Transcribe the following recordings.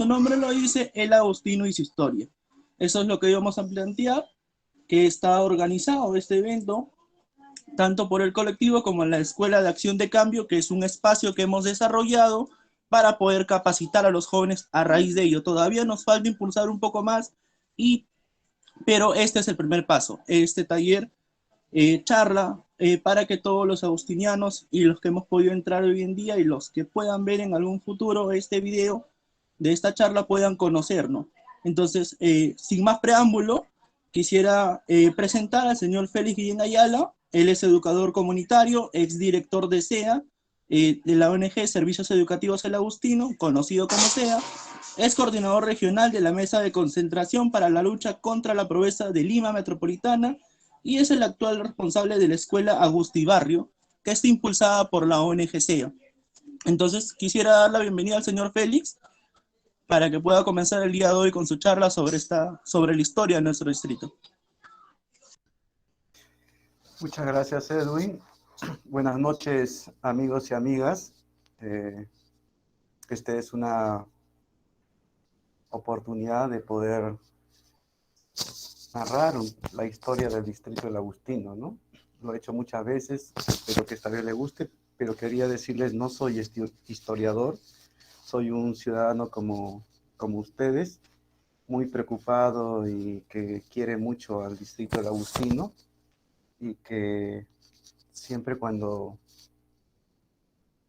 su nombre lo dice, el Agustino y su historia. Eso es lo que vamos a plantear, que está organizado este evento, tanto por el colectivo como la Escuela de Acción de Cambio, que es un espacio que hemos desarrollado para poder capacitar a los jóvenes a raíz de ello. Todavía nos falta impulsar un poco más, pero este es el primer paso. Este taller charla para que todos los agustinianos y los que hemos podido entrar hoy en día y los que puedan ver en algún futuro este video de esta charla puedan conocernos. Entonces, sin más preámbulo, quisiera presentar al señor Félix Guillén Ayala. Él es educador comunitario, exdirector de SEA, de la ONG Servicios Educativos El Agustino, conocido como SEA. Es coordinador regional de la Mesa de Concentración para la Lucha contra la Pobreza de Lima Metropolitana y es el actual responsable de la Escuela Agusti Barrio, que está impulsada por la ONG SEA. Entonces, quisiera dar la bienvenida al señor Félix para que pueda comenzar el día de hoy con su charla sobre la historia de nuestro distrito. Muchas gracias, Edwin. Buenas noches, amigos y amigas. Esta es una oportunidad de poder narrar la historia del distrito del Agustino, ¿no? Lo he hecho muchas veces, espero que esta vez le guste, pero quería decirles, no soy historiador, soy un ciudadano como ustedes, muy preocupado y que quiere mucho al distrito del Agustino y que siempre cuando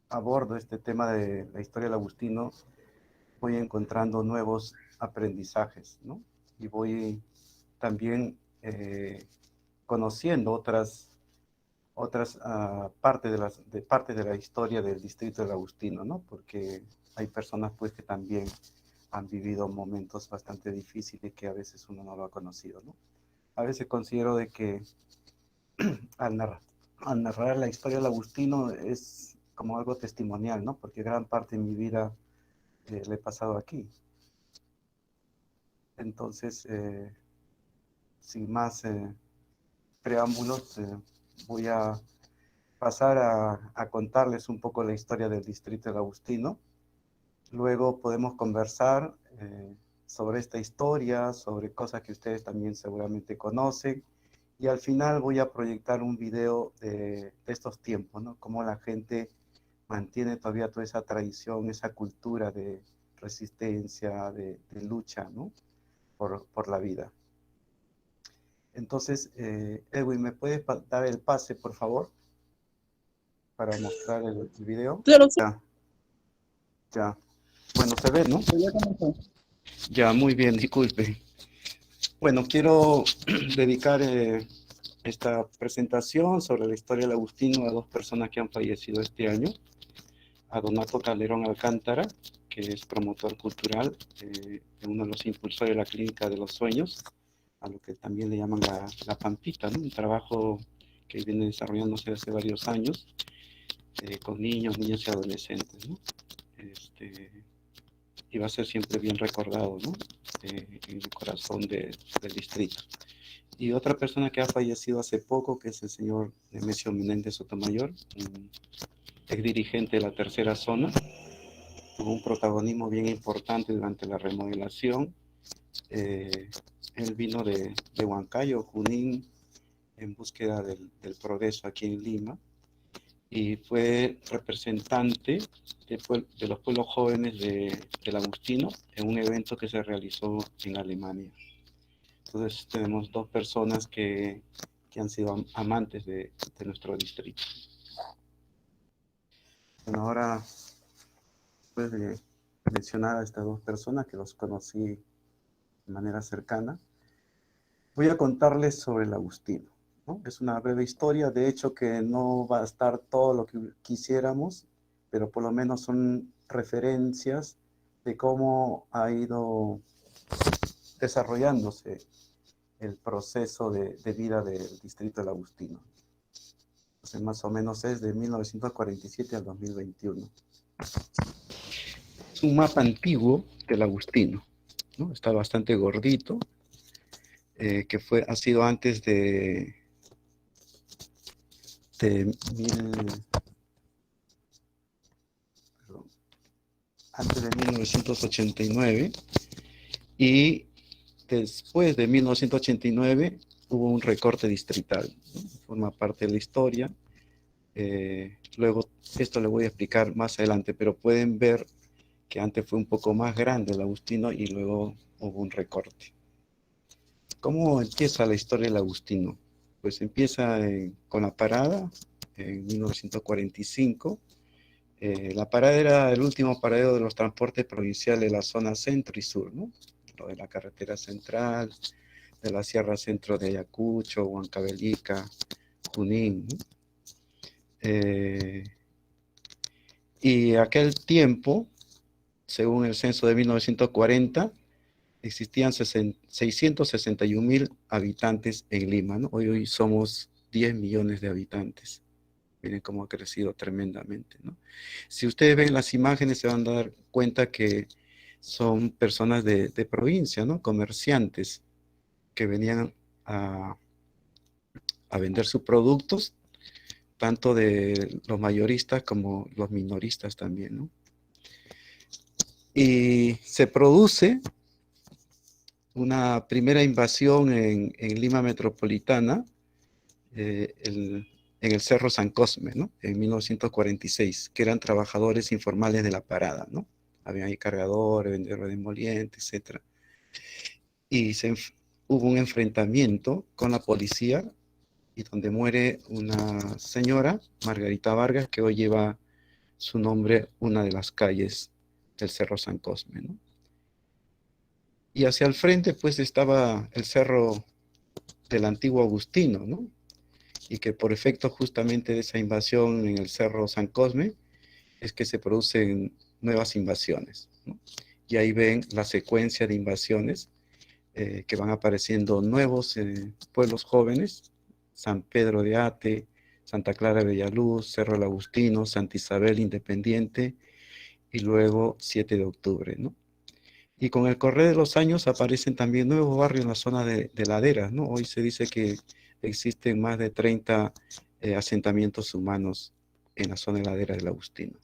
abordo este tema de la historia del Agustino voy encontrando nuevos aprendizajes, ¿no? Y voy también conociendo otras partes de la historia del distrito del Agustino, ¿no? Porque hay personas pues que también han vivido momentos bastante difíciles que a veces uno no lo ha conocido, ¿no? A veces considero de que al narrar la historia del Agustino es como algo testimonial, ¿no? Porque gran parte de mi vida le he pasado aquí. Entonces, sin más preámbulos, voy a pasar a contarles un poco la historia del distrito del Agustino. Luego podemos conversar sobre esta historia, sobre cosas que ustedes también seguramente conocen. Y al final voy a proyectar un video de estos tiempos, ¿no? Cómo la gente mantiene todavía toda esa tradición, esa cultura de resistencia, de lucha, ¿no? Por la vida. Entonces, Edwin, ¿me puedes dar el pase, por favor? Para mostrar el video. Claro, sí. Ya. Bueno, se ve, ¿no? Ya, muy bien, disculpe. Bueno, quiero dedicar esta presentación sobre la historia del Agustino a dos personas que han fallecido este año. A Donato Calderón Alcántara, que es promotor cultural, uno de los impulsores de la Clínica de los Sueños, a lo que también le llaman la Pampita, ¿no? Un trabajo que viene desarrollándose hace varios años con niños, niñas y adolescentes, ¿no? Y va a ser siempre bien recordado, ¿no? En el corazón del distrito. Y otra persona que ha fallecido hace poco, que es el señor Nemesio Menéndez Sotomayor, ex dirigente de la tercera zona, tuvo un protagonismo bien importante durante la remodelación. Él vino de Huancayo, Junín, en búsqueda del progreso aquí en Lima, y fue representante de los pueblos jóvenes del Agustino en un evento que se realizó en Alemania. Entonces tenemos dos personas que han sido amantes de nuestro distrito. Bueno, ahora, después de mencionar a estas dos personas que los conocí de manera cercana, voy a contarles sobre el Agustino, ¿no? Es una breve historia, de hecho que no va a estar todo lo que quisiéramos, pero por lo menos son referencias de cómo ha ido desarrollándose el proceso de vida del distrito del Agustino. Entonces, más o menos es de 1947 al 2021. Es un mapa antiguo del Agustino, ¿no? Está bastante gordito, que ha sido antes de antes de 1989 y después de 1989 hubo un recorte distrital, ¿no? Forma parte de la historia. Luego esto lo voy a explicar más adelante, pero pueden ver que antes fue un poco más grande el Agustino y luego hubo un recorte. ¿Cómo empieza la historia del Agustino? Pues empieza con la parada en 1945. La parada era el último paradero de los transportes provinciales de la zona centro y sur, ¿no? Lo de la carretera central, de la Sierra Centro de Ayacucho, Huancavelica, Junín, ¿no? Y aquel tiempo, según el censo de 1940, existían 661.000 habitantes en Lima, ¿no? Hoy somos 10 millones de habitantes. Miren cómo ha crecido tremendamente, ¿no? Si ustedes ven las imágenes se van a dar cuenta que son personas de provincia, ¿no? Comerciantes que venían a vender sus productos, tanto de los mayoristas como los minoristas también, ¿no? Y se produce una primera invasión en Lima Metropolitana, en el Cerro San Cosme, ¿no? En 1946, que eran trabajadores informales de la parada, ¿no? Habían ahí cargadores, vendedores de emolientes, etc. Y hubo un enfrentamiento con la policía y donde muere una señora, Margarita Vargas, que hoy lleva su nombre una de las calles del Cerro San Cosme, ¿no? Y hacia el frente, pues, estaba el cerro del antiguo Agustino, ¿no? Y que por efecto justamente de esa invasión en el Cerro San Cosme es que se producen nuevas invasiones, ¿no? Y ahí ven la secuencia de invasiones que van apareciendo nuevos pueblos jóvenes, San Pedro de Ate, Santa Clara de Bellaluz, Cerro del Agustino, Santa Isabel Independiente y luego 7 de octubre, ¿no? Y con el correr de los años aparecen también nuevos barrios en la zona de laderas, ¿no? Hoy se dice que existen más de 30 asentamientos humanos en la zona de ladera del Agustino.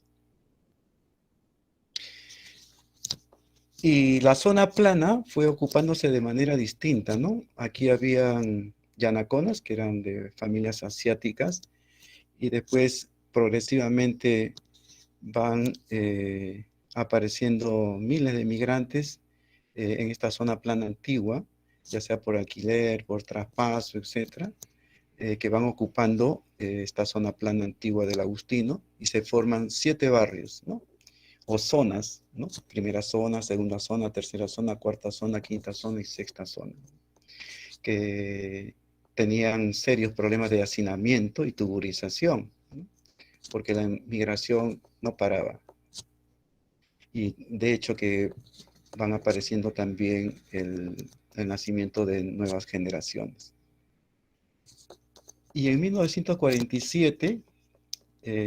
Y la zona plana fue ocupándose de manera distinta, ¿no? Aquí habían yanaconas, que eran de familias asiáticas, y después progresivamente van apareciendo miles de migrantes en esta zona plana antigua, ya sea por alquiler, por traspaso, etcétera, que van ocupando esta zona plana antigua del Agustino y se forman 7 barrios, ¿no? O zonas, ¿no? Primera zona, segunda zona, tercera zona, cuarta zona, quinta zona y sexta zona, que tenían serios problemas de hacinamiento y tuburización, ¿no? Porque la migración no paraba. Y de hecho que van apareciendo también el nacimiento de nuevas generaciones. Y en 1947,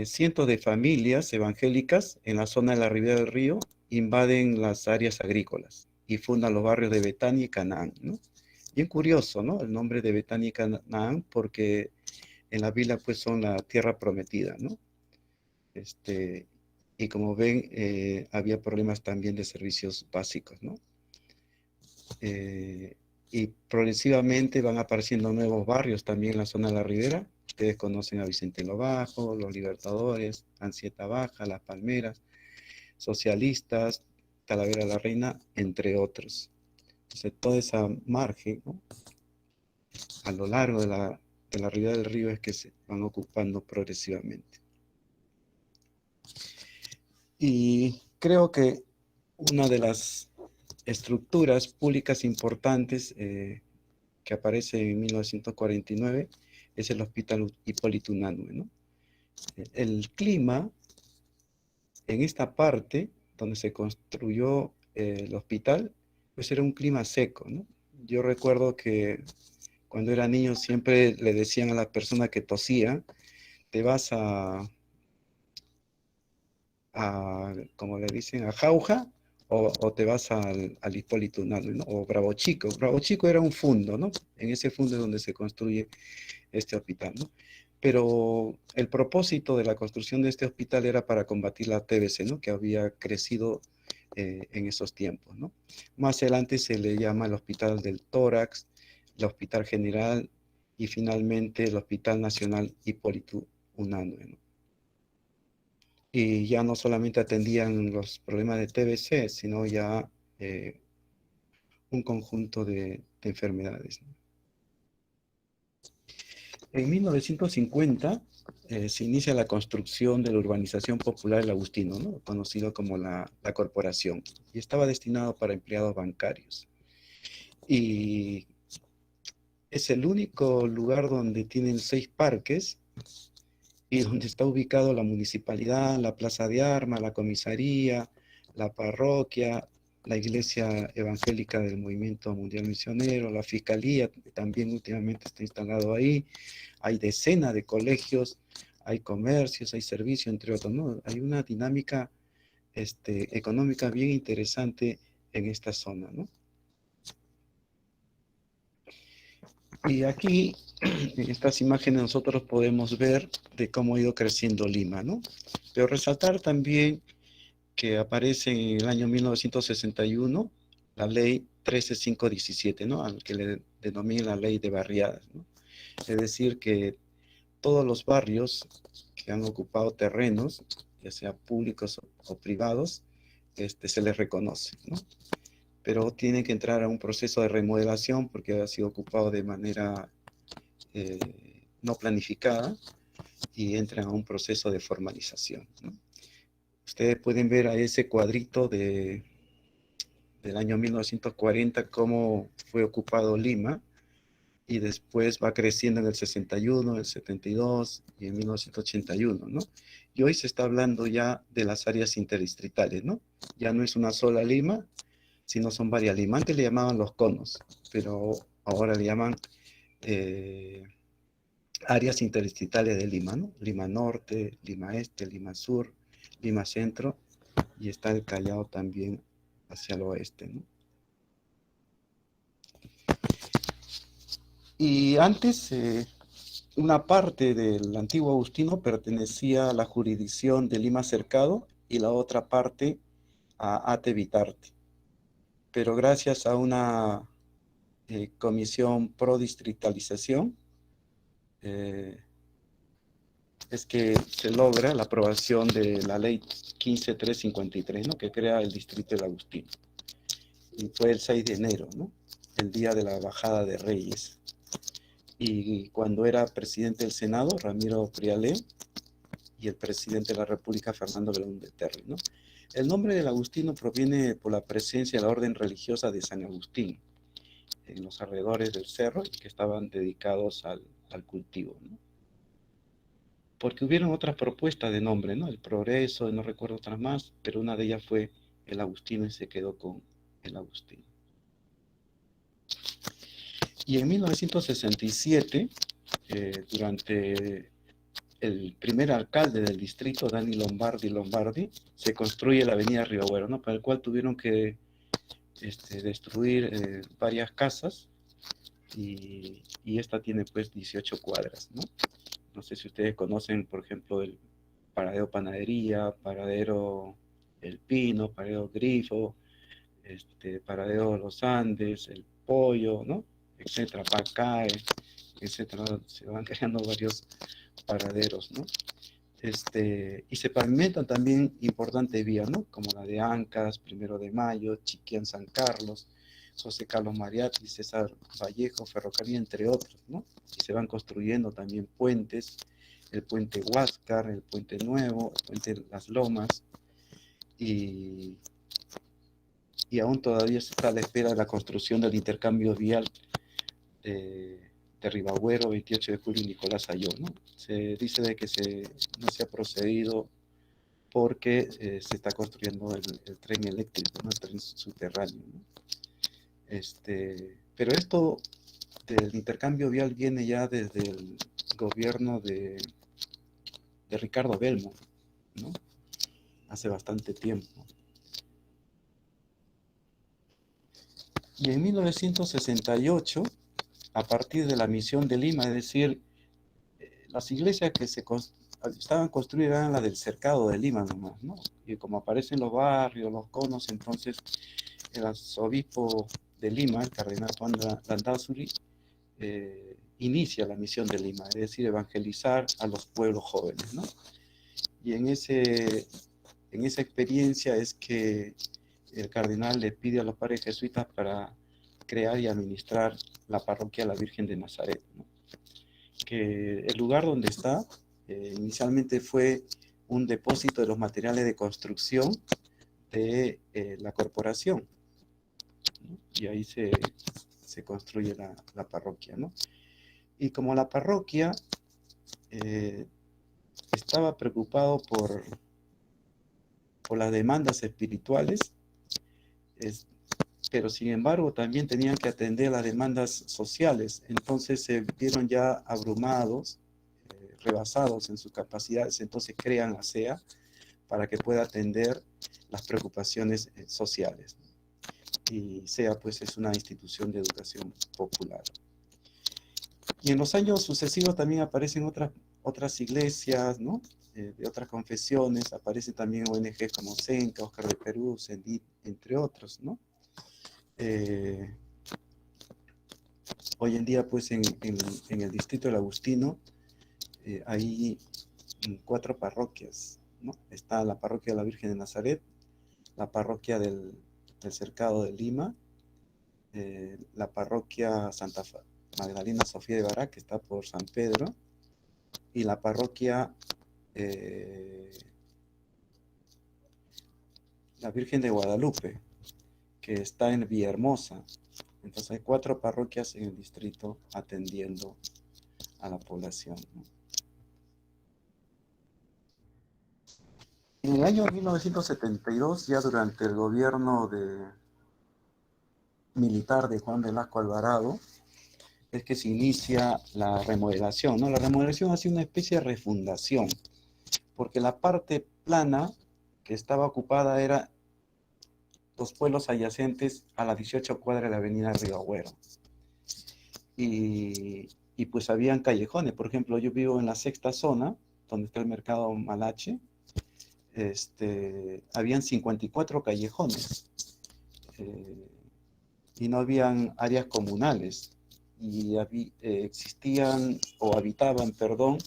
cientos de familias evangélicas en la zona de la Ribera del Río invaden las áreas agrícolas y fundan los barrios de Betania y Canaán, ¿no? Bien curioso, ¿no? El nombre de Betania y Canaán, porque en la Biblia pues son la tierra prometida, ¿no? Y como ven, había problemas también de servicios básicos, ¿no? Y progresivamente van apareciendo nuevos barrios también en la zona de la Ribera. Ustedes conocen a Vicente Lo Bajo, Los Libertadores, Ansieta Baja, Las Palmeras, Socialistas, Talavera la Reina, entre otros. Entonces, toda esa margen, ¿no? A lo largo de la ribera del río es que se van ocupando progresivamente. Y creo que una de las estructuras públicas importantes que aparece en 1949 es el Hospital Hipólito Unanue, ¿no? El clima en esta parte donde se construyó el hospital, pues era un clima seco, ¿no? Yo recuerdo que cuando era niño siempre le decían a la persona que tosía, te vas como le dicen, a Jauja, o te vas al Hipólito Unanue, ¿no? O Bravo Chico. Bravo Chico era un fundo, ¿no? En ese fundo es donde se construye este hospital, ¿no? Pero el propósito de la construcción de este hospital era para combatir la TBC, ¿no? Que había crecido en esos tiempos, ¿no? Más adelante se le llama el Hospital del Tórax, el Hospital General y finalmente el Hospital Nacional Hipólito Unanue, ¿no? Y ya no solamente atendían los problemas de TBC, sino ya un conjunto de enfermedades, ¿no? En 1950 se inicia la construcción de la urbanización popular El Agustino, ¿no? Conocido como la corporación, y estaba destinado para empleados bancarios. Y es el único lugar donde tienen 6 parques y donde está ubicado la municipalidad, la plaza de armas, la comisaría, la parroquia, la iglesia evangélica del Movimiento Mundial Misionero, la fiscalía también últimamente está instalado ahí. Hay decenas de colegios, hay comercios, hay servicios, entre otros, ¿no? Hay una dinámica económica bien interesante en esta zona, ¿no? Y aquí, en estas imágenes, nosotros podemos ver de cómo ha ido creciendo Lima, ¿no? Pero resaltar también que aparece en el año 1961 la ley 13517, ¿no? Al que le denomina la ley de barriadas, ¿no? Es decir, que todos los barrios que han ocupado terrenos, ya sea públicos o privados, se les reconoce, ¿no? Pero tienen que entrar a un proceso de remodelación porque ha sido ocupado de manera no planificada y entran a un proceso de formalización, ¿no? Ustedes pueden ver a ese cuadrito del año 1940 cómo fue ocupado Lima y después va creciendo en el 61, el 72 y en 1981, ¿no? Y hoy se está hablando ya de las áreas interdistritales, ¿no? Ya no es una sola Lima, sino son varias Limas. Antes le llamaban los conos, pero ahora le llaman áreas interdistritales de Lima, ¿no? Lima Norte, Lima Este, Lima Sur, Lima Centro, y está el Callao también hacia el oeste, ¿no? Y antes, una parte del antiguo Agustino pertenecía a la jurisdicción de Lima Cercado y la otra parte a Ate Bitarte. Pero gracias a una comisión pro distritalización, es que se logra la aprobación de la ley 15353, ¿no? Que crea el distrito del Agustino. Y fue el 6 de enero, ¿no? El día de la bajada de Reyes. Y cuando era presidente del Senado, Ramiro Prialé, y el presidente de la República, Fernando Belón de Terry, ¿no? El nombre del Agustino proviene por la presencia de la orden religiosa de San Agustín en los alrededores del cerro y que estaban dedicados al cultivo, ¿no? Porque hubieron otras propuestas de nombre, ¿no? El Progreso, no recuerdo otras más, pero una de ellas fue el Agustino y se quedó con el Agustino. Y en 1967, durante el primer alcalde del distrito, Dani Lombardi, se construye la avenida Río Agüero, ¿no? Para el cual tuvieron que destruir varias casas y esta tiene pues 18 cuadras, ¿no? No sé si ustedes conocen, por ejemplo, el Paradero Panadería, Paradero El Pino, Paradero Grifo, Paradero Los Andes, El Pollo, ¿no? Etcétera, Pacae, etcétera. Se van creando varios paraderos, ¿no? Y se pavimentan también importantes vías, ¿no? Como la de Ancas, Primero de Mayo, Chiquián San Carlos, José Carlos Mariatti, César Vallejo, Ferrocarril, entre otros, ¿no? Y se van construyendo también puentes, el puente Huáscar, el puente Nuevo, el puente Las Lomas, y aún todavía se está a la espera de la construcción del intercambio vial de Ribagüero, 28 de julio y Nicolás Aylló, ¿no? Se dice de que no se ha procedido porque se está construyendo el tren eléctrico, ¿no? El tren subterráneo, ¿no? Pero esto del intercambio vial viene ya desde el gobierno de Ricardo Belmo, ¿no? Hace bastante tiempo. Y en 1968, a partir de la misión de Lima, es decir, las iglesias que estaban construidas eran las del cercado de Lima nomás, ¿no? Y como aparecen los barrios, los conos, entonces el arzobispo de Lima, el cardenal Juan Landázuri, inicia la misión de Lima, es decir, evangelizar a los pueblos jóvenes, ¿no? Y en esa experiencia es que el cardenal le pide a los padres jesuitas para crear y administrar la parroquia de la Virgen de Nazaret, ¿no? Que el lugar donde está inicialmente fue un depósito de los materiales de construcción de la corporación, ¿no? Y ahí se construye la parroquia, ¿no? Y como la parroquia estaba preocupado por las demandas espirituales, pero sin embargo también tenían que atender las demandas sociales, entonces se vieron ya abrumados, rebasados en sus capacidades, entonces crean la CEA para que pueda atender las preocupaciones sociales. Y CEA pues es una institución de educación popular. Y en los años sucesivos también aparecen otras iglesias, ¿no? De otras confesiones, aparecen también ONG como Senca, Oscar de Perú, Sendit, entre otros, ¿no? Hoy en día, pues, en el distrito del Agustino, hay 4 parroquias, ¿no? Está la parroquia de la Virgen de Nazaret, la parroquia del Cercado de Lima, la parroquia Santa Magdalena Sofía de Bará, que está por San Pedro, y la parroquia la Virgen de Guadalupe, que está en Villahermosa. Entonces hay 4 parroquias en el distrito atendiendo a la población, ¿no? En el año 1972, ya durante el gobierno militar de Juan Velasco Alvarado, es que se inicia la remodelación, ¿no? La remodelación ha sido una especie de refundación, porque la parte plana que estaba ocupada era los pueblos adyacentes a las 18 cuadras de la avenida Río Agüero. Y pues habían callejones, por ejemplo, yo vivo en la 6ª zona, donde está el mercado Malache, habían 54 callejones, y no habían áreas comunales, y existían, o habitaban, perdón,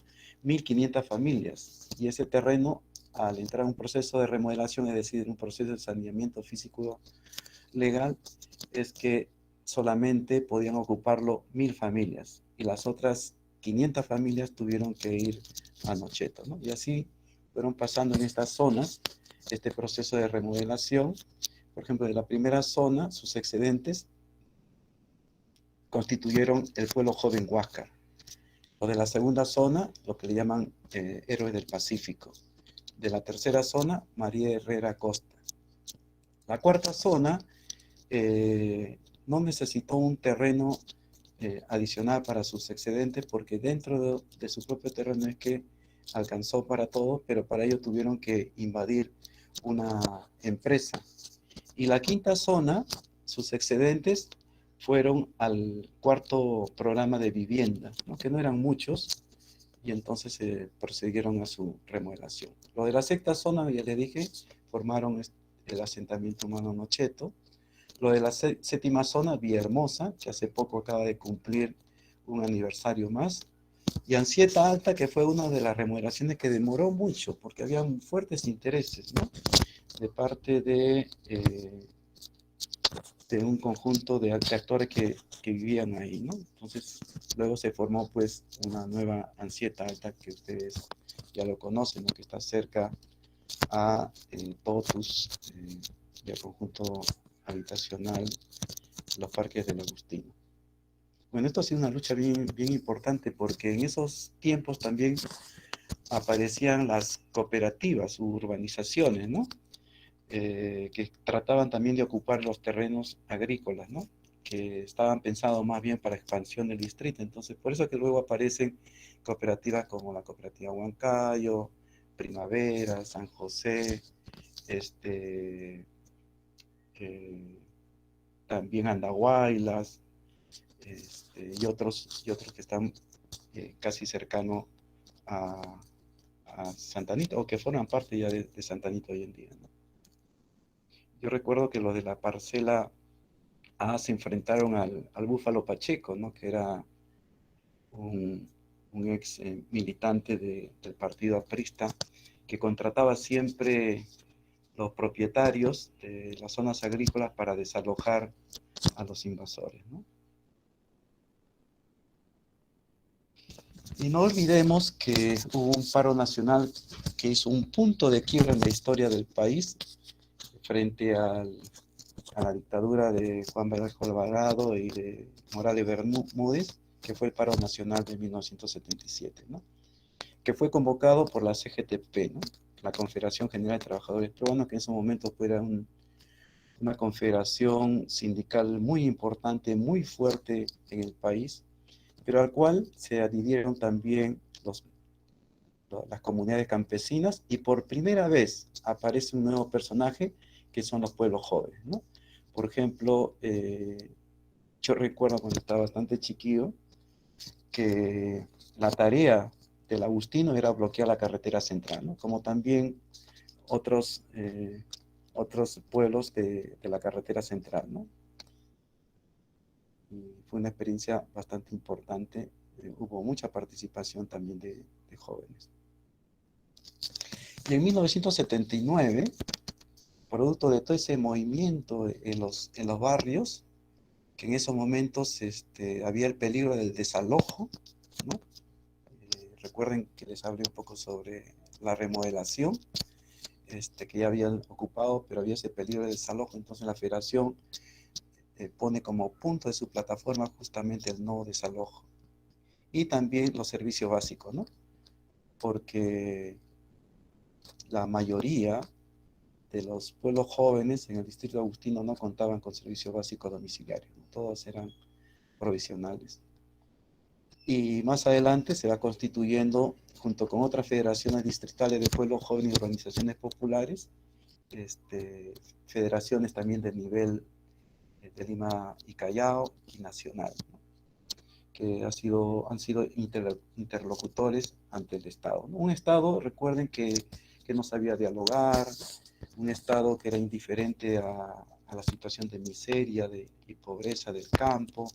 1.500 familias, y ese terreno, al entrar en un proceso de remodelación, es decir, un proceso de saneamiento físico legal, es que solamente podían ocuparlo 1.000 familias, y las otras 500 familias tuvieron que ir a Nocheto, ¿no? Y así fueron pasando en estas zonas este proceso de remodelación. Por ejemplo, de la primera zona, sus excedentes constituyeron el pueblo joven Huáscar. Lo de la segunda zona, lo que le llaman Héroes del Pacífico. De la tercera zona, María Herrera Costa. La cuarta zona no necesitó un terreno adicional para sus excedentes, porque dentro de su propio terreno es que alcanzó para todo, pero para ello tuvieron que invadir una empresa. Y la quinta zona, sus excedentes fueron al 4.º programa de vivienda, ¿no? Que no eran muchos, y entonces procedieron a su remodelación. Lo de la 6ª zona, ya le dije, formaron el asentamiento humano Nocheto. Lo de la 7ª zona, Villahermosa, que hace poco acaba de cumplir un aniversario más. Y Anchieta Alta, que fue una de las remodelaciones que demoró mucho, porque había fuertes intereses, ¿no? De parte de un conjunto de actores que vivían ahí, ¿no? Entonces, luego se formó pues una nueva Anchieta Alta, que ustedes ya lo conocen, ¿no? Que está cerca a Totus, y al conjunto habitacional, los parques del Agustino. Bueno, esto ha sido una lucha bien, bien importante, porque en esos tiempos también aparecían las cooperativas, urbanizaciones, ¿no? Que trataban también de ocupar los terrenos agrícolas, ¿no? Que estaban pensados más bien para expansión del distrito. Entonces, por eso que luego aparecen cooperativas como la cooperativa Huancayo, Primavera, San José, también Andahuaylas, y otros que están casi cercanos a, a Santa Anita, o que forman parte ya de Santa Anita hoy en día, ¿no? Yo recuerdo que los de la parcela A se enfrentaron al Búfalo Pacheco, ¿no? Que era un, un ex militante del partido aprista, que contrataba siempre los propietarios de las zonas agrícolas para desalojar a los invasores, ¿no? Y no olvidemos que hubo un paro nacional que hizo un punto de quiebra en la historia del país frente a la dictadura de Juan Velasco Alvarado y de Morales Bermúdez, que fue el paro nacional de 1977, ¿no? Que fue convocado por la CGTP, ¿no? La Confederación General de Trabajadores Peruanos, que en ese momento era una confederación sindical muy importante, muy fuerte en el país, pero al cual se adhirieron también las comunidades campesinas, y por primera vez aparece un nuevo personaje que son los pueblos jóvenes, ¿no? Por ejemplo, yo recuerdo cuando estaba bastante chiquillo que la tarea del Agustino era bloquear la carretera central, ¿no? Como también otros, otros pueblos de la carretera central, ¿no? Y fue una experiencia bastante importante, hubo mucha participación también de jóvenes. Y en 1979, producto de todo ese movimiento en los barrios, que en esos momentos había el peligro del desalojo, ¿no? Recuerden que les hablé un poco sobre la remodelación, que ya habían ocupado, pero había ese peligro de desalojo. Entonces la federación pone como punto de su plataforma justamente el no desalojo. Y también los servicios básicos, ¿no? Porque la mayoría de los pueblos jóvenes en el distrito agustino no contaban con servicio básico domiciliario, ¿no? Todos eran provisionales. Y más adelante se va constituyendo, junto con otras federaciones distritales de pueblos jóvenes y organizaciones populares, federaciones también de nivel de Lima y Callao y nacional, ¿no? Que han sido interlocutores ante el Estado, ¿no? Un Estado, recuerden, que no sabía dialogar, un Estado que era indiferente a la situación de miseria y pobreza del campo,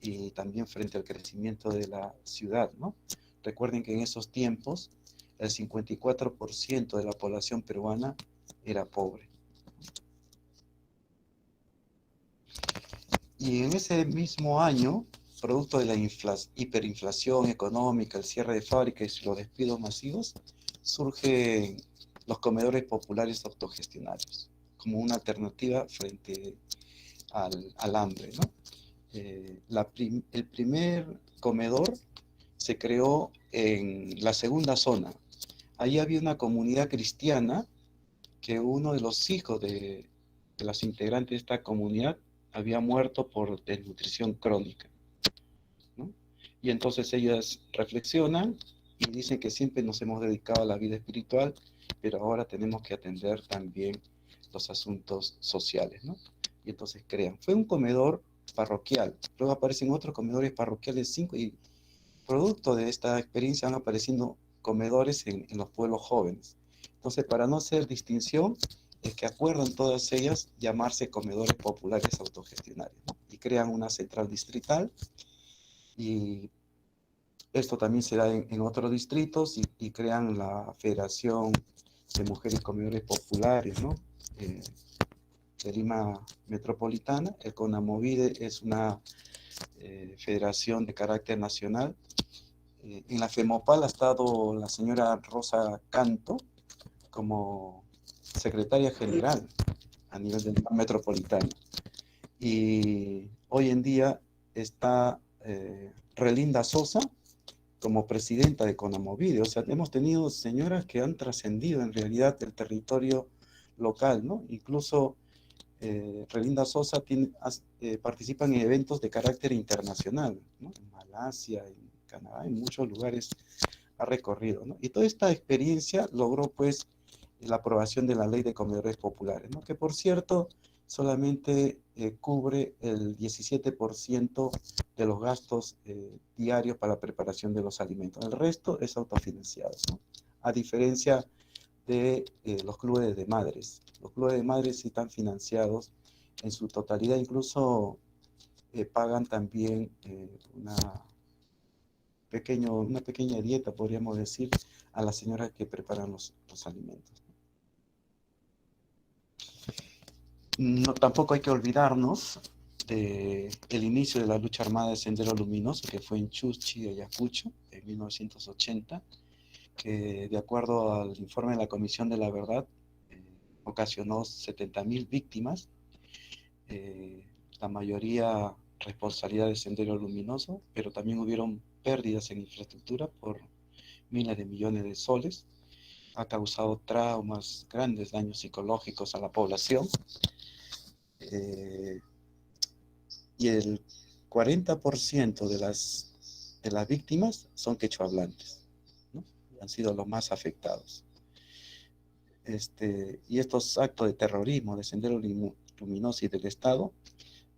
y también frente al crecimiento de la ciudad, ¿no? Recuerden que en esos tiempos el 54% de la población peruana era pobre. Y en ese mismo año, producto de la hiperinflación económica, el cierre de fábricas y los despidos masivos, surgen los comedores populares autogestionarios como una alternativa frente al hambre, ¿no? El primer comedor se creó en la segunda zona. Ahí había una comunidad cristiana que uno de los hijos de los integrantes de esta comunidad había muerto por desnutrición crónica, ¿no? Y entonces ellas reflexionan y dicen que siempre nos hemos dedicado a la vida espiritual, pero ahora tenemos que atender también los asuntos sociales, ¿no? Y entonces crean. Fue un comedor parroquial. Luego aparecen otros comedores parroquiales 5, y producto de esta experiencia van apareciendo comedores en los pueblos jóvenes. Entonces, para no hacer distinción, es que acuerdan todas ellas llamarse comedores populares autogestionarios, ¿no? Y crean una central distrital, y esto también se da en otros distritos, y crean la Federación de Mujeres Comedores Populares, ¿no? De Lima Metropolitana. El CONAMOVIDE es una federación de carácter nacional. En la FEMOPAL ha estado la señora Rosa Canto como secretaria general a nivel de Lima Metropolitana. Y hoy en día está Relinda Sosa como presidenta de CONAMOVIDE. O sea, hemos tenido señoras que han trascendido en realidad el territorio local, ¿no? Incluso Relinda Sosa participa en eventos de carácter internacional, ¿no? En Malasia, en Canadá, en muchos lugares ha recorrido, ¿no? Y toda esta experiencia logró, pues, la aprobación de la ley de comedores populares, ¿no? Que, por cierto, solamente cubre el 17% de los gastos diarios para la preparación de los alimentos. El resto es autofinanciado, ¿no? A diferencia de los clubes de madres. Los clubes de madres sí están financiados en su totalidad, incluso pagan también una pequeña dieta, podríamos decir, a las señoras que preparan los alimentos. No, tampoco hay que olvidarnos del inicio de la lucha armada de Sendero Luminoso, que fue en Chuchi, Ayacucho, en 1980, que de acuerdo al informe de la Comisión de la Verdad, ocasionó 70.000 víctimas, la mayoría responsabilidad de Sendero Luminoso, pero también hubieron pérdidas en infraestructura por miles de millones de soles, ha causado traumas, grandes daños psicológicos a la población, y el 40% de las víctimas son quechohablantes, ¿no? Han sido los más afectados. Y estos actos de terrorismo de Sendero Luminoso y del Estado,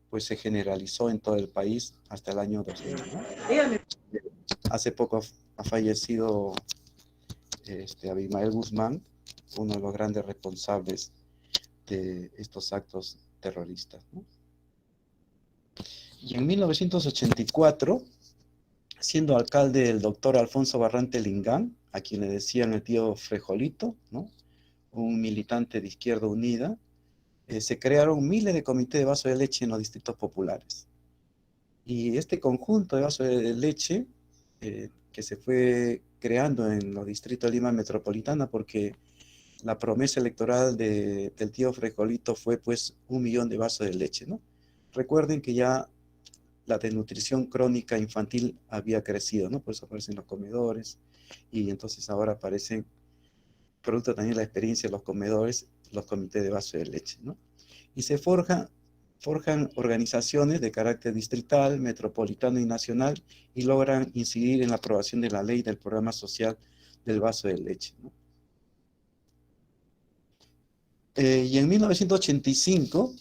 pues se generalizó en todo el país hasta el año 2000, ¿no? Hace poco ha fallecido Abimael Guzmán, uno de los grandes responsables de estos actos terroristas, ¿no? Y en 1984, siendo alcalde el doctor Alfonso Barrante Lingán, a quien le decían el tío Frejolito, ¿no? Un militante de Izquierda Unida, se crearon miles de comités de vaso de leche en los distritos populares. Y este conjunto de vasos de leche que se fue creando en los distritos de Lima Metropolitana, porque la promesa electoral del tío Frejolito fue pues 1 millón de vasos de leche, ¿no? Recuerden que ya la desnutrición crónica infantil había crecido, ¿no? Por eso aparecen los comedores, y entonces ahora aparecen, producto también de la experiencia de los comedores, los comités de vaso de leche, ¿no? Y se forjan organizaciones de carácter distrital, metropolitano y nacional, y logran incidir en la aprobación de la ley del programa social del vaso de leche, ¿no? Y en 1985,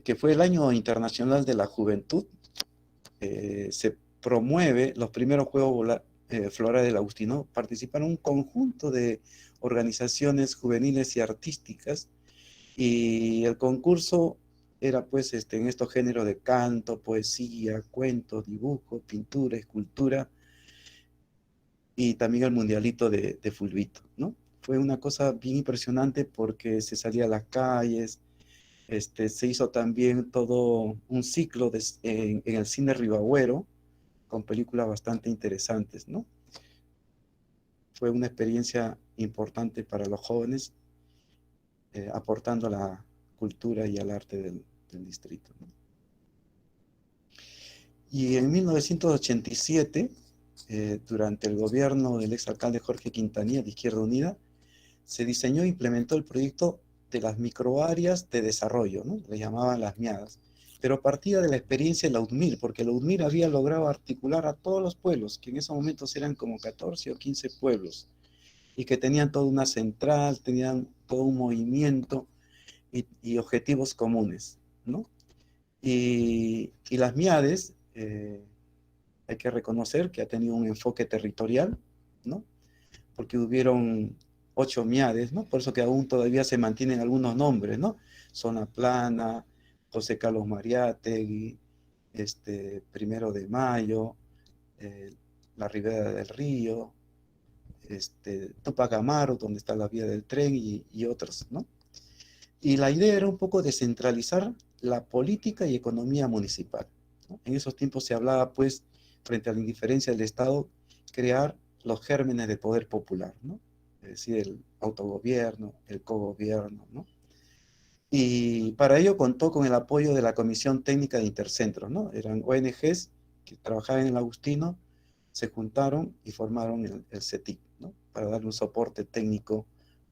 que fue el Año Internacional de la Juventud, se promueve los primeros Juegos Florales del Agustino. Participaron un conjunto de organizaciones juveniles y artísticas, y el concurso era pues en estos géneros de canto, poesía, cuento, dibujo, pintura, escultura, y también el mundialito de fulbito, ¿no? Fue una cosa bien impresionante porque se salía a las calles, se hizo también todo un ciclo en el cine Ribagüero, con películas bastante interesantes, ¿no? Fue una experiencia importante para los jóvenes, aportando a la cultura y al arte del distrito, ¿no? Y en 1987, durante el gobierno del exalcalde Jorge Quintanilla de Izquierda Unida, se diseñó e implementó el proyecto de las microáreas de desarrollo, ¿no? Le llamaban las MIADAS, pero partía de la experiencia de la UDMIR, porque la UDMIR había logrado articular a todos los pueblos, que en esos momentos eran como 14 o 15 pueblos, y que tenían toda una central, tenían todo un movimiento y objetivos comunes, ¿no? Y las MIADES, hay que reconocer que ha tenido un enfoque territorial, ¿no? Porque hubieron 8 MIADES, ¿no? Por eso que aún todavía se mantienen algunos nombres, ¿no? Zona Plana, José Carlos Mariátegui, 1 de Mayo, la Ribera del Río, Tupac Amaru, donde está la vía del tren, y otros, ¿no? Y la idea era un poco descentralizar la política y economía municipal, ¿no? En esos tiempos se hablaba, pues, frente a la indiferencia del Estado, crear los gérmenes de poder popular, ¿no? Es decir, el autogobierno, el cogobierno, ¿no? Y para ello contó con el apoyo de la Comisión Técnica de Intercentros, ¿no? Eran ONGs que trabajaban en el Agustino, se juntaron y formaron el CETIC, ¿no? Para darle un soporte técnico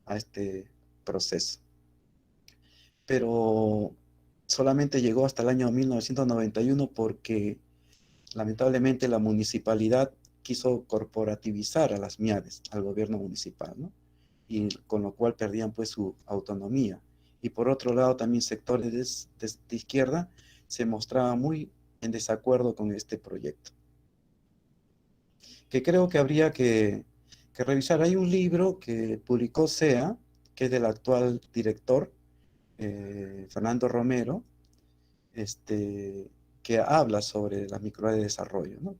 a este proceso. Pero solamente llegó hasta el año 1991 porque lamentablemente la municipalidad quiso corporativizar a las MIADES, al gobierno municipal, ¿no? Y con lo cual perdían pues su autonomía. y por otro lado también sectores de izquierda se mostraban muy en desacuerdo con este proyecto, que creo que habría que revisar. Hay un libro que publicó SEA, que es del actual director, Fernando Romero, que habla sobre las microredes de desarrollo, ¿no?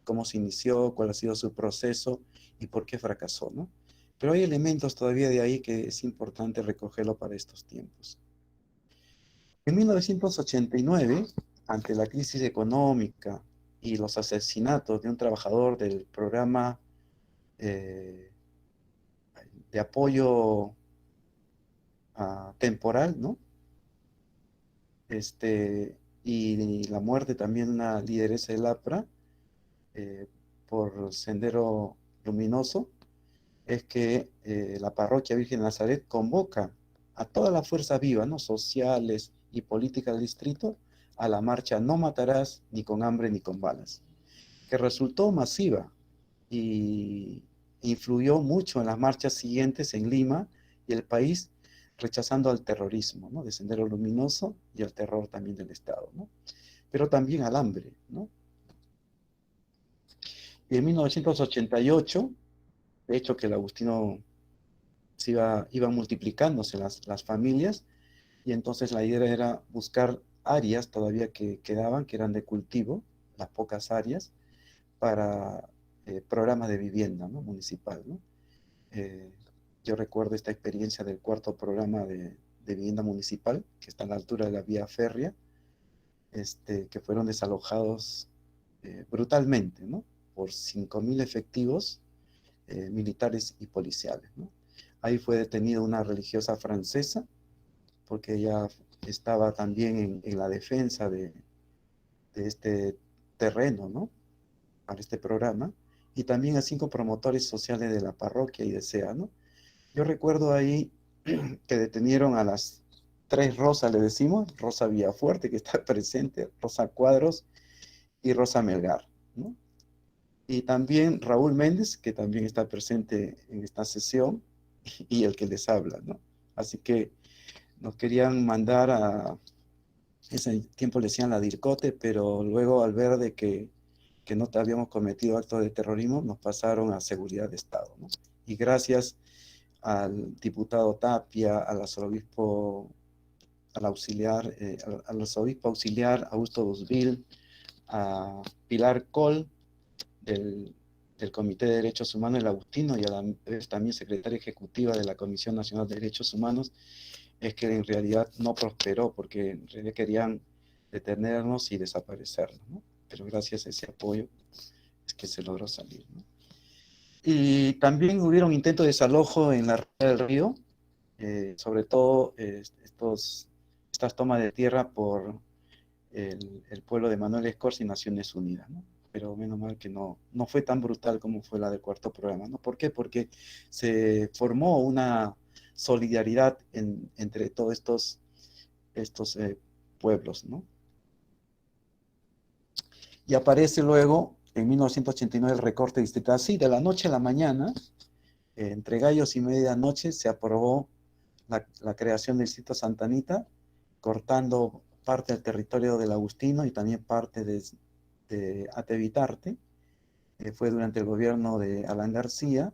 Cómo se inició, cuál ha sido su proceso y por qué fracasó, ¿no? Pero hay elementos todavía de ahí que es importante recogerlo para estos tiempos. En 1989, ante la crisis económica y los asesinatos de un trabajador del programa eh, de apoyo temporal, ¿no? Y la muerte también de una lideresa del APRA eh, por Sendero Luminoso, es que la Parroquia Virgen de Nazaret convoca a toda la fuerza viva, ¿no? Sociales y políticas del distrito, a la marcha No Matarás ni con hambre ni con balas, que resultó masiva y influyó mucho en las marchas siguientes en Lima y el país, rechazando al terrorismo, ¿no? De Sendero Luminoso y al terror también del Estado, ¿no? Pero también al hambre, ¿no? Y en 1988, de hecho que el Agustino iban multiplicándose las familias, y entonces la idea era buscar áreas todavía que quedaban, que eran de cultivo, las pocas áreas, para programas de vivienda, ¿no? Municipal, ¿no? Eh, yo recuerdo esta experiencia del cuarto programa de vivienda municipal, que está a la altura de la vía férrea, que fueron desalojados brutalmente, ¿no? Por 5.000 efectivos militares y policiales, ¿no? Ahí fue detenida una religiosa francesa, porque ella estaba también en la defensa de este terreno, ¿no? Para este programa, y también a 5 promotores sociales de la parroquia y de SEA, ¿no? Yo recuerdo ahí que detenieron a las 3 Rosas, le decimos, Rosa Villafuerte, que está presente, Rosa Cuadros y Rosa Melgar, ¿no? Y también Raúl Méndez, que también está presente en esta sesión, y el que les habla, ¿no? Así que nos querían mandar a, ese tiempo le decían la DIRCOTE, pero luego al ver de que no habíamos cometido actos de terrorismo, nos pasaron a seguridad de Estado, ¿no? Y gracias al diputado Tapia, al arzobispo, al arzobispo auxiliar Augusto Dusville, a Pilar Col, del Comité de Derechos Humanos del Agustino, y a la vez también secretaria ejecutiva de la Comisión Nacional de Derechos Humanos, es que en realidad no prosperó, porque en realidad querían detenernos y desaparecernos, ¿no? Pero gracias a ese apoyo es que se logró salir, ¿no? Y también hubieron intentos de desalojo en la ría del río, sobre todo estas tomas de tierra por el pueblo de Manuel Escorza y Naciones Unidas, ¿no? Pero menos mal que no fue tan brutal como fue la del cuarto programa, ¿no? ¿Por qué? Porque se formó una solidaridad entre todos estos pueblos, ¿no? Y aparece luego, en 1989, el recorte distrital. Sí, de la noche a la mañana, entre gallos y medianoche, se aprobó la creación del distrito Santa Anita, cortando parte del territorio del Agustino y también parte de Atevitarte. Fue durante el gobierno de Alan García,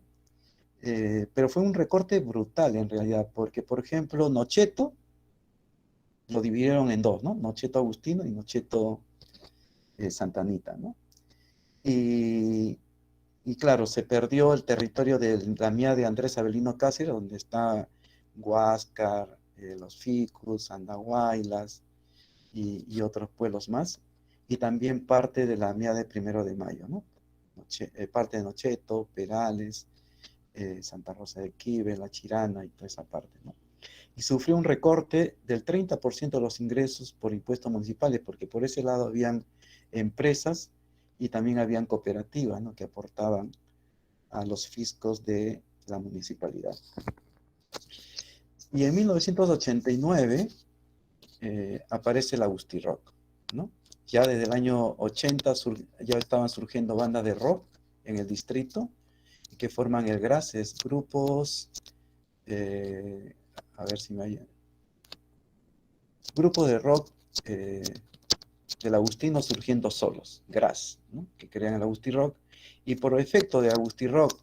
pero fue un recorte brutal en realidad, porque por ejemplo Nocheto lo dividieron en dos, ¿no? Nocheto Agustino y Nocheto Santa Anita, ¿no? Y, y claro, se perdió el territorio de la mía de Andrés Avelino Cáceres, donde está Huáscar, los Ficus, Andahuaylas y otros pueblos más, y también parte de la mía de 1 de Mayo, ¿no? Parte de Nocheto, Perales, Santa Rosa de Quive, La Chirana y toda esa parte, ¿no? Y sufrió un recorte del 30% de los ingresos por impuestos municipales, porque por ese lado habían empresas y también habían cooperativas, ¿no? Que aportaban a los fiscos de la municipalidad. Y en 1989 aparece el Agustí Rock, ¿no? Ya desde el año 80 ya estaban surgiendo bandas de rock en el distrito que forman el Grases, grupos, a ver si me hay, grupos de rock del Agustino surgiendo solos, Gras, ¿no? Que crean el Agustí Rock, y por efecto de Agustí Rock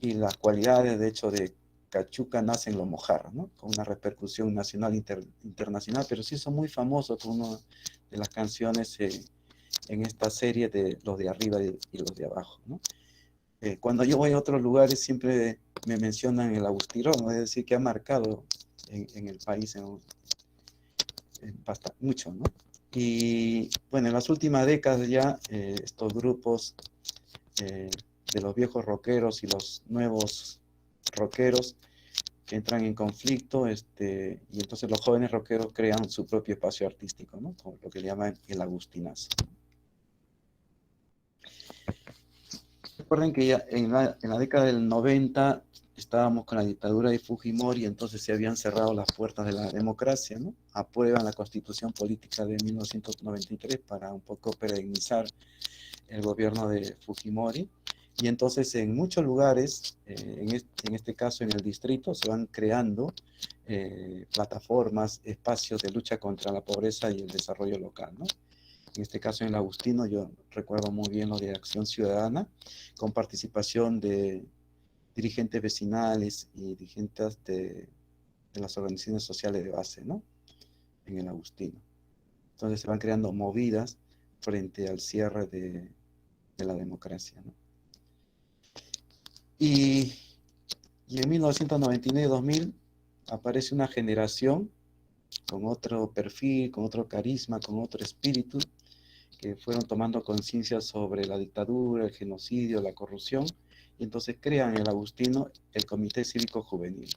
y las cualidades, de hecho, de Cachuca nacen los Mojarras, ¿no? Con una repercusión nacional internacional, pero sí son muy famosos con una de las canciones en esta serie de los de arriba y los de abajo, ¿no? Cuando yo voy a otros lugares siempre me mencionan el Agustí Rock, ¿no? Es decir, que ha marcado en el país mucho, ¿no? Y bueno, en las últimas décadas ya estos grupos de los viejos rockeros y los nuevos rockeros que entran en conflicto, y entonces los jóvenes rockeros crean su propio espacio artístico, ¿no? Como lo que le llaman el agustinazo. Recuerden que ya en la década del 90 estábamos con la dictadura de Fujimori, entonces se habían cerrado las puertas de la democracia, ¿no? Aprueban la constitución política de 1993 para un poco perennizar el gobierno de Fujimori. Y entonces en muchos lugares, en este caso en el distrito, se van creando plataformas, espacios de lucha contra la pobreza y el desarrollo local, ¿no? En este caso en el Agustino yo recuerdo muy bien lo de Acción Ciudadana, con participación de dirigentes vecinales y dirigentes de las organizaciones sociales de base, ¿no? En el Agustino. Entonces se van creando movidas frente al cierre de la democracia, ¿no? Y en 1999-2000 aparece una generación con otro perfil, con otro carisma, con otro espíritu, que fueron tomando conciencia sobre la dictadura, el genocidio, la corrupción, y entonces crean en el Agustino el Comité Cívico Juvenil,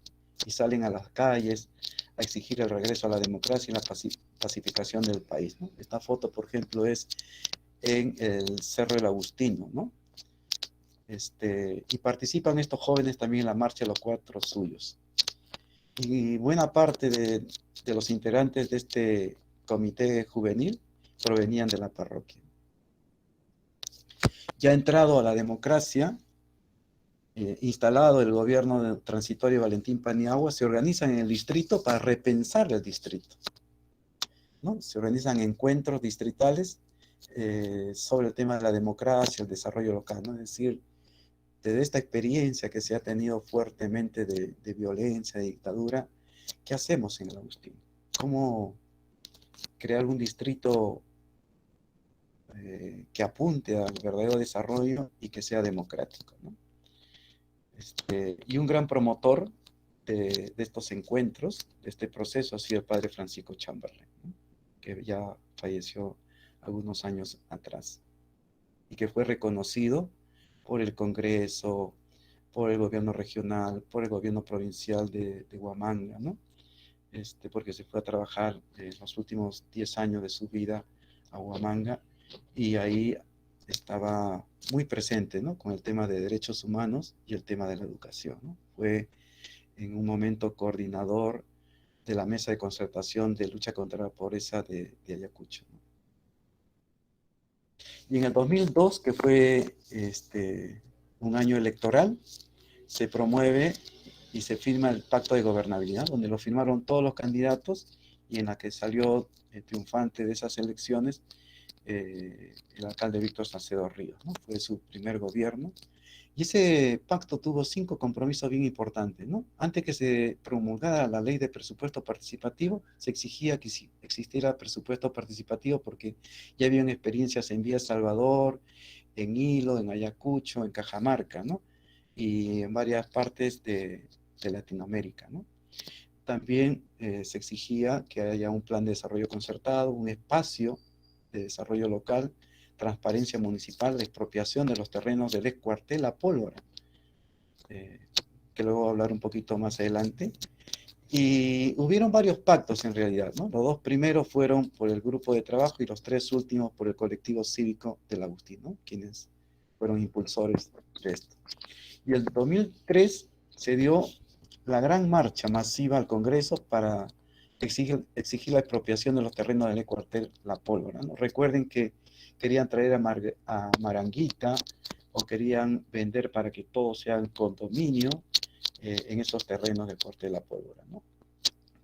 y salen a las calles a exigir el regreso a la democracia y la pacificación del país, ¿no? Esta foto, por ejemplo, es en el Cerro del Agustino, ¿no? Y participan estos jóvenes también en la marcha de los 4 suyos. Y buena parte de los integrantes de este comité juvenil provenían de la parroquia. Ya entrado a la democracia, instalado el gobierno transitorio de Valentín Paniagua, se organizan en el distrito para repensar el distrito, ¿no? Se organizan encuentros distritales sobre el tema de la democracia, el desarrollo local, ¿no? Es decir, desde esta experiencia que se ha tenido fuertemente de violencia, de dictadura, ¿qué hacemos en el Agustín? ¿Cómo crear un distrito que apunte al verdadero desarrollo y que sea democrático, ¿no? Y un gran promotor de estos encuentros, de este proceso, ha sido el padre Francisco Chamberlain, ¿no? Que ya falleció algunos años atrás y que fue reconocido por el Congreso, por el gobierno regional, por el gobierno provincial de Huamanga, ¿no? Porque se fue a trabajar los últimos 10 años de su vida a Huamanga y ahí estaba muy presente, ¿no? Con el tema de derechos humanos y el tema de la educación, ¿no? Fue en un momento coordinador de la mesa de concertación de lucha contra la pobreza de Ayacucho, ¿no? Y en el 2002, que fue un año electoral, se promueve y se firma el pacto de gobernabilidad, donde lo firmaron todos los candidatos y en la que salió triunfante de esas elecciones el alcalde Víctor Salcedo Ríos, ¿no? Fue su primer gobierno. Y ese pacto tuvo 5 compromisos bien importantes, ¿no? Antes que se promulgara la ley de presupuesto participativo, se exigía que existiera presupuesto participativo porque ya habían experiencias en Villa Salvador, en Hilo, en Ayacucho, en Cajamarca, ¿no? Y en varias partes de Latinoamérica, ¿no? También se exigía que haya un plan de desarrollo concertado, un espacio de desarrollo local, transparencia municipal, la expropiación de los terrenos del ex cuartel La Pólvora, que luego voy a hablar un poquito más adelante. Y hubieron varios pactos en realidad, ¿no? Los 2 primeros fueron por el grupo de trabajo y los 3 últimos por el colectivo cívico del Agustín, ¿no? Quienes fueron impulsores de esto. Y el 2003 se dio la gran marcha masiva al Congreso para exigir la expropiación de los terrenos del cuartel La Pólvora, ¿no? Recuerden que querían traer a Maranguita o querían vender para que todo sea en condominio en esos terrenos del cuartel La Pólvora, ¿no?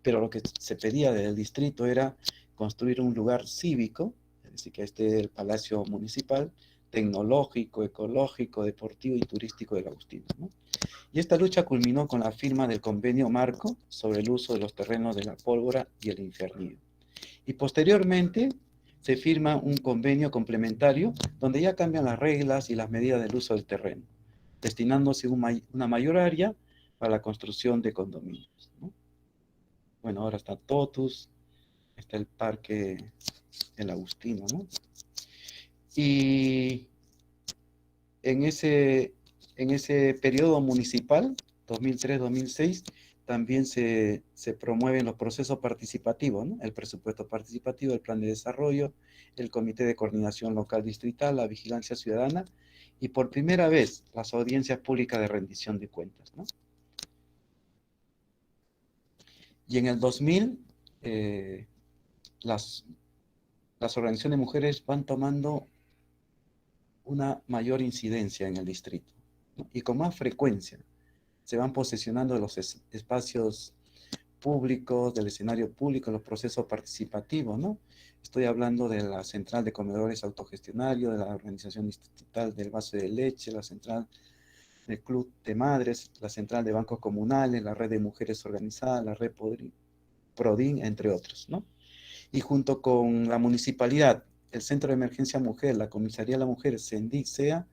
pero lo que se pedía del distrito era construir un lugar cívico, es decir, que esté el Palacio Municipal, tecnológico, ecológico, deportivo y turístico del Agustino, ¿no? Y esta lucha culminó con la firma del convenio marco sobre el uso de los terrenos de la Pólvora y el Infiernillo. Y posteriormente se firma un convenio complementario donde ya cambian las reglas y las medidas del uso del terreno, destinándose una mayor área para la construcción de condominios, ¿no? Bueno, ahora está Totus, está el Parque El Agustino, ¿no? Y en ese periodo municipal, 2003-2006, también se promueven los procesos participativos, ¿no? El presupuesto participativo, el plan de desarrollo, el comité de coordinación local distrital, la vigilancia ciudadana y por primera vez las audiencias públicas de rendición de cuentas, ¿no? Y en el 2000, las organizaciones de mujeres van tomando una mayor incidencia en el distrito, ¿no? Y con más frecuencia se van posesionando de los espacios públicos, del escenario público, en los procesos participativos, ¿no? Estoy hablando de la central de comedores autogestionarios, de la organización distrital del vaso de leche, la central del club de madres, la central de bancos comunales, la red de mujeres organizadas, la red PRODIN, entre otros, ¿no? Y junto con la municipalidad, el Centro de Emergencia Mujer, la Comisaría de la Mujer, CENDIC, SEA,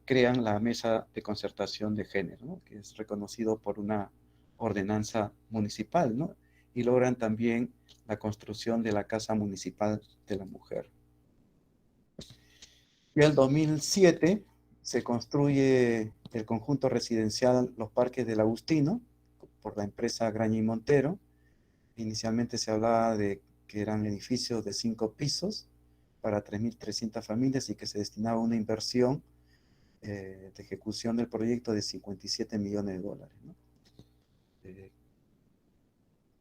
crean la Mesa de Concertación de Género, ¿no? Que es reconocido por una ordenanza municipal, ¿no? Y logran también la construcción de la Casa Municipal de la Mujer. Y en el 2007 se construye el conjunto residencial Los Parques del Agustino por la empresa Graña y Montero. Inicialmente se hablaba de que eran edificios de 5 pisos para 3.300 familias y que se destinaba a una inversión de ejecución del proyecto de 57 millones de dólares, ¿no?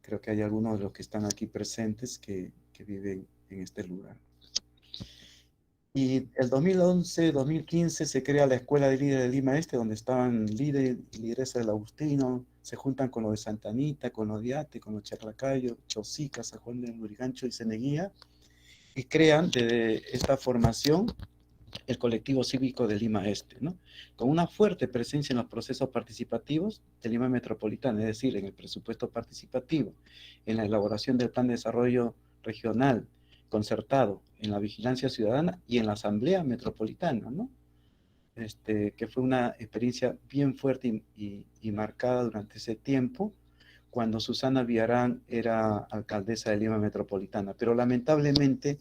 Creo que hay algunos de los que están aquí presentes que viven en este lugar. Y el 2011-2015 se crea la Escuela de Líderes de Lima Este, donde estaban líderes y lideresas del Agustino, se juntan con los de Santa Anita, con los de Ate, con los Chaclacayo, Chosica, San Juan de Lurigancho y Ceneguía, y crean desde esta formación el colectivo cívico de Lima Este, ¿no? Con una fuerte presencia en los procesos participativos de Lima Metropolitana, es decir, en el presupuesto participativo, en la elaboración del plan de desarrollo regional concertado, en la vigilancia ciudadana y en la asamblea metropolitana, ¿no? Que fue una experiencia bien fuerte y marcada durante ese tiempo, cuando Susana Villarán era alcaldesa de Lima Metropolitana, pero lamentablemente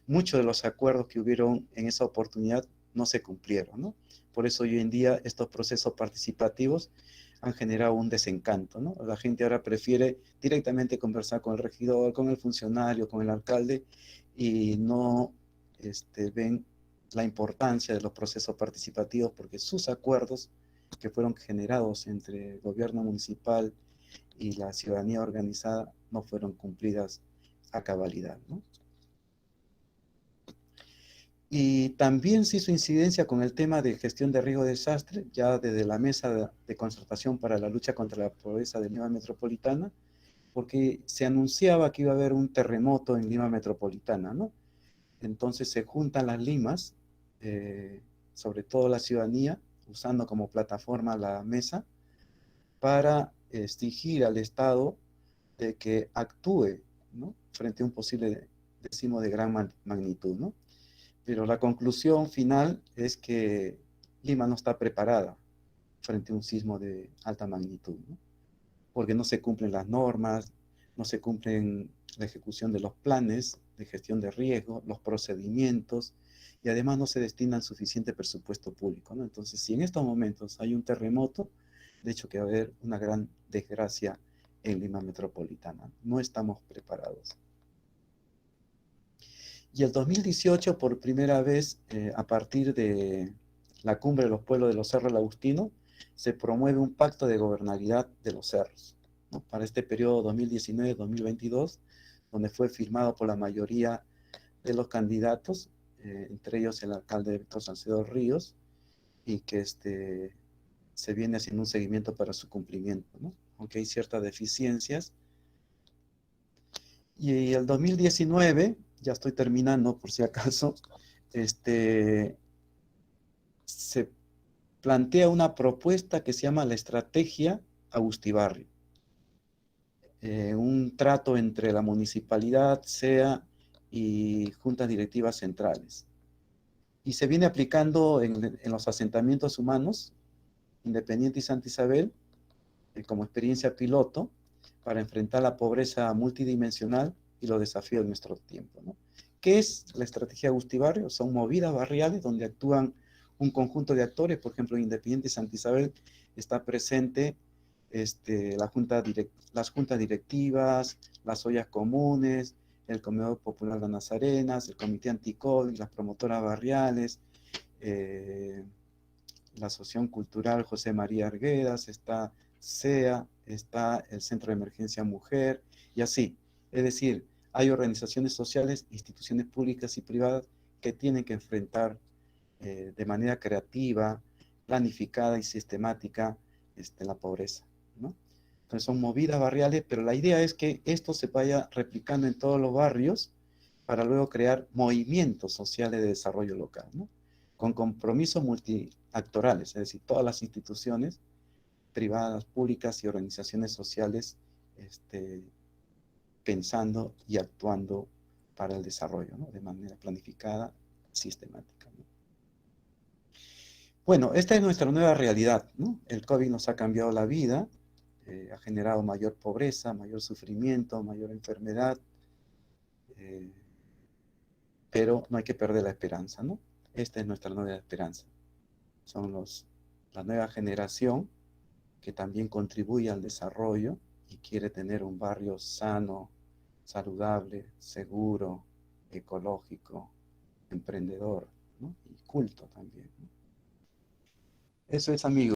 muchos de los acuerdos que hubieron en esa oportunidad no se cumplieron, ¿no? Por eso hoy en día estos procesos participativos han generado un desencanto, ¿no? La gente ahora prefiere directamente conversar con el regidor, con el funcionario, con el alcalde, y no ven la importancia de los procesos participativos, porque sus acuerdos que fueron generados entre el gobierno municipal y la ciudadanía organizada no fueron cumplidas a cabalidad, ¿no? Y también se hizo incidencia con el tema de gestión de riesgo de desastre, ya desde la Mesa de Concertación para la Lucha contra la Pobreza de Lima Metropolitana, porque se anunciaba que iba a haber un terremoto en Lima Metropolitana, ¿no? Entonces se juntan las limas, sobre todo la ciudadanía, usando como plataforma la mesa, para exigir al Estado de que actúe, ¿no? Frente a un posible sismo de gran magnitud, ¿no? Pero la conclusión final es que Lima no está preparada frente a un sismo de alta magnitud, ¿no? Porque no se cumplen las normas, no se cumplen la ejecución de los planes de gestión de riesgo, los procedimientos, y además no se destina el suficiente presupuesto público, ¿no? Entonces, si en estos momentos hay un terremoto, de hecho que va a haber una gran desgracia en Lima Metropolitana. No estamos preparados. Y el 2018, por primera vez, a partir de la Cumbre de los Pueblos de los Cerros del Agustino, se promueve un pacto de gobernabilidad de los cerros, ¿no? Para este periodo 2019-2022, donde fue firmado por la mayoría de los candidatos, entre ellos el alcalde Víctor Salcedo Ríos, y que se viene haciendo un seguimiento para su cumplimiento, ¿no? Aunque hay ciertas deficiencias, Y el 2019, ya estoy terminando por si acaso, se plantea una propuesta que se llama la Estrategia Agustibarrio. Un trato entre la municipalidad, SEA y juntas directivas centrales. Y se viene aplicando en los asentamientos humanos, Independiente y Santa Isabel, como experiencia piloto para enfrentar la pobreza multidimensional y los desafíos de nuestro tiempo, ¿no? ¿Qué es la estrategia Agustibarrio? Son movidas barriales donde actúan un conjunto de actores. Por ejemplo, en Independiente y Santa Isabel está presente las juntas directivas, las ollas comunes, el Comedor Popular de las Arenas, el Comité Anticovid, las promotoras barriales, la Asociación Cultural José María Arguedas, está SEA, está el Centro de Emergencia Mujer, y así. Es decir, hay organizaciones sociales, instituciones públicas y privadas que tienen que enfrentar de manera creativa, planificada y sistemática la pobreza, ¿no? Entonces son movidas barriales, pero la idea es que esto se vaya replicando en todos los barrios para luego crear movimientos sociales de desarrollo local, ¿no? Con compromisos multiactorales, es decir, todas las instituciones privadas, públicas y organizaciones sociales pensando y actuando para el desarrollo, ¿no? De manera planificada, sistemática, ¿no? Bueno, esta es nuestra nueva realidad, ¿no? El COVID nos ha cambiado la vida, ha generado mayor pobreza, mayor sufrimiento, mayor enfermedad, pero no hay que perder la esperanza, ¿no? Esta es nuestra nueva esperanza. Son la nueva generación que también contribuye al desarrollo y quiere tener un barrio sano, saludable, seguro, ecológico, emprendedor, ¿no? Y culto también, ¿no? Eso es, amigos.